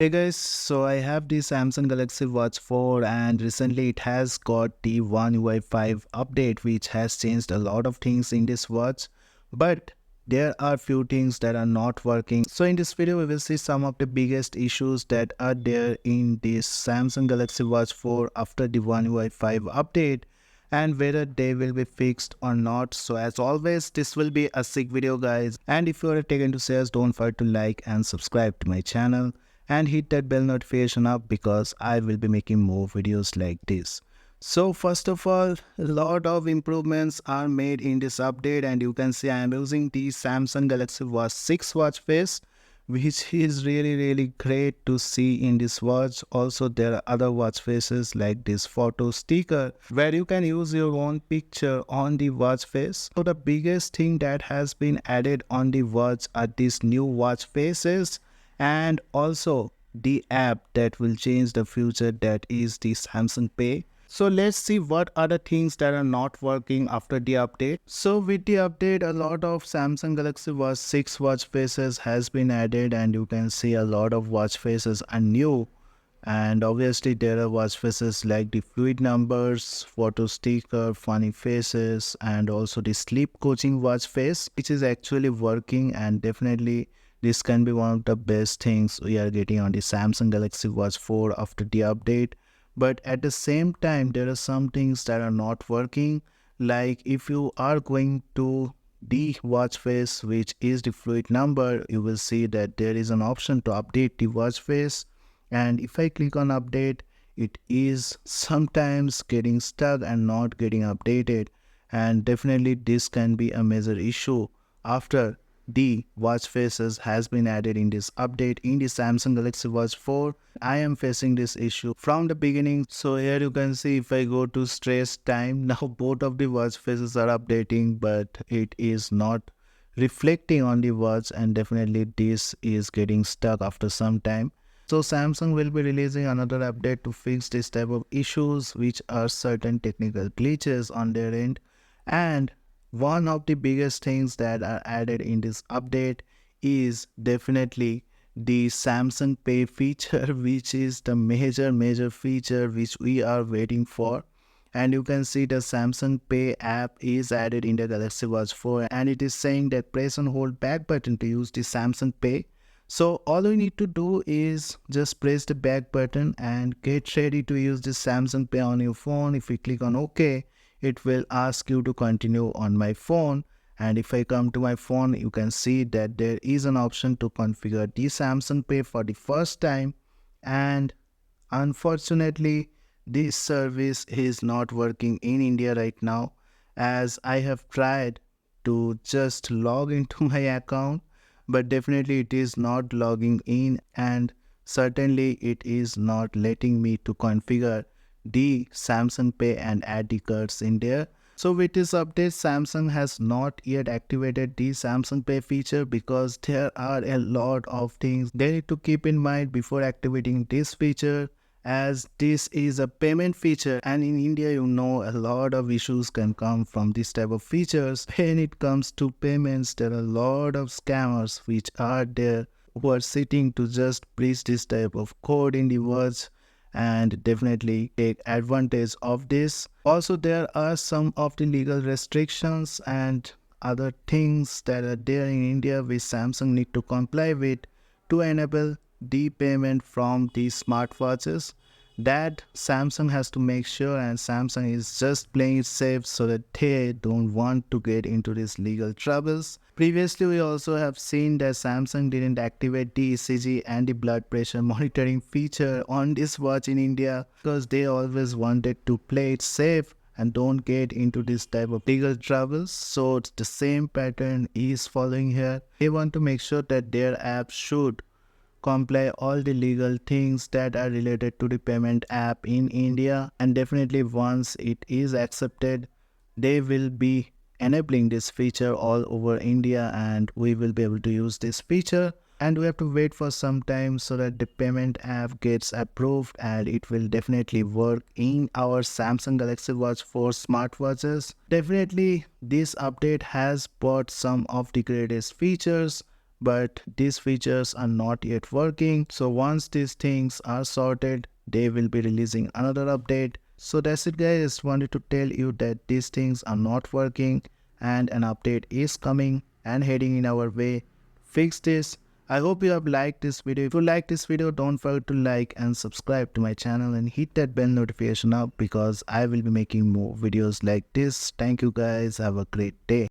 Hey guys, so I have the Samsung Galaxy Watch 4 and recently it has got the OneUI 5 update which has changed a lot of things in this watch, but there are few things that are not working. So in this video we will see some of the biggest issues that are there in this Samsung Galaxy Watch 4 after the OneUI 5 update and whether they will be fixed or not. So as always, this will be a sick video guys, and if you are taken to sales, don't forget to like and subscribe to my channel and hit that bell notification up because I will be making more videos like this. So first of all, a lot of improvements are made in this update, and you can see I am using the Samsung Galaxy Watch 6 watch face, which is really great to see in this watch. Also there are other watch faces like this photo sticker where you can use your own picture on the watch face. So the biggest thing that has been added on the watch are these new watch faces and also the app that will change the future, that is the Samsung Pay. So let's see what are the things that are not working after the update. So with the update, a lot of Samsung Galaxy Watch 6 watch faces has been added, and you can see a lot of watch faces are new. And obviously there are watch faces like the fluid numbers, photo sticker, funny faces, and also the sleep coaching watch face, which is actually working, and definitely this can be one of the best things we are getting on the Samsung Galaxy Watch 4 after the update. But at the same time, there are some things that are not working. Like if you are going to the watch face, which is the fluid number, you will see that there is an option to update the watch face. And if I click on update, it is sometimes getting stuck and not getting updated. And definitely this can be a major issue after the watch faces has been added in this update in the Samsung Galaxy Watch 4. I am facing this issue from the beginning. So here you can see if I go to stress time, now both of the watch faces are updating, but it is not reflecting on the watch, and definitely this is getting stuck after some time. So Samsung will be releasing another update to fix this type of issues, which are certain technical glitches on their end. And one of the biggest things that are added in this update is definitely the Samsung Pay feature, which is the major feature which we are waiting for. And you can see the Samsung Pay app is added in the Galaxy Watch 4, and it is saying that press and hold back button to use the Samsung Pay. So all we need to do is just press the back button and get ready to use the Samsung Pay on your phone. If we click on OK, it will ask you to continue on my phone. And if I come to my phone, you can see that there is an option to configure the Samsung Pay for the first time. And unfortunately, this service is not working in India right now, as I have tried to just log into my account, but definitely it is not logging in, and certainly it is not letting me to configure the Samsung Pay and add the cards in there. So with this update, Samsung has not yet activated the Samsung Pay feature because there are a lot of things they need to keep in mind before activating this feature, as this is a payment feature, and in India you know a lot of issues can come from this type of features. When it comes to payments, there are a lot of scammers which are there who are sitting to just breach this type of code in the words and definitely take advantage of this. Also there are some of the legal restrictions and other things that are there in India which Samsung need to comply with to enable the payment from these smartwatches. That Samsung has to make sure, and Samsung is just playing it safe so that they don't want to get into these legal troubles. Previously we also have seen that Samsung didn't activate the ECG and the blood pressure monitoring feature on this watch in India because they always wanted to play it safe and don't get into this type of legal troubles. So the same pattern is following here. They want to make sure that their app should comply all the legal things that are related to the payment app in India, and definitely once it is accepted, they will be enabling this feature all over India and we will be able to use this feature. And we have to wait for some time so that the payment app gets approved, and it will definitely work in our Samsung Galaxy Watch 4 smartwatches. Definitely this update has brought some of the greatest features, but these features are not yet working. So once these things are sorted, they will be releasing another update. So that's it guys, just wanted to tell you that these things are not working and an update is coming and heading in our way. Fix this. I hope you have liked this video. If you like this video, don't forget to like and subscribe to my channel and hit that bell notification up because I will be making more videos like this. Thank you guys. Have a great day.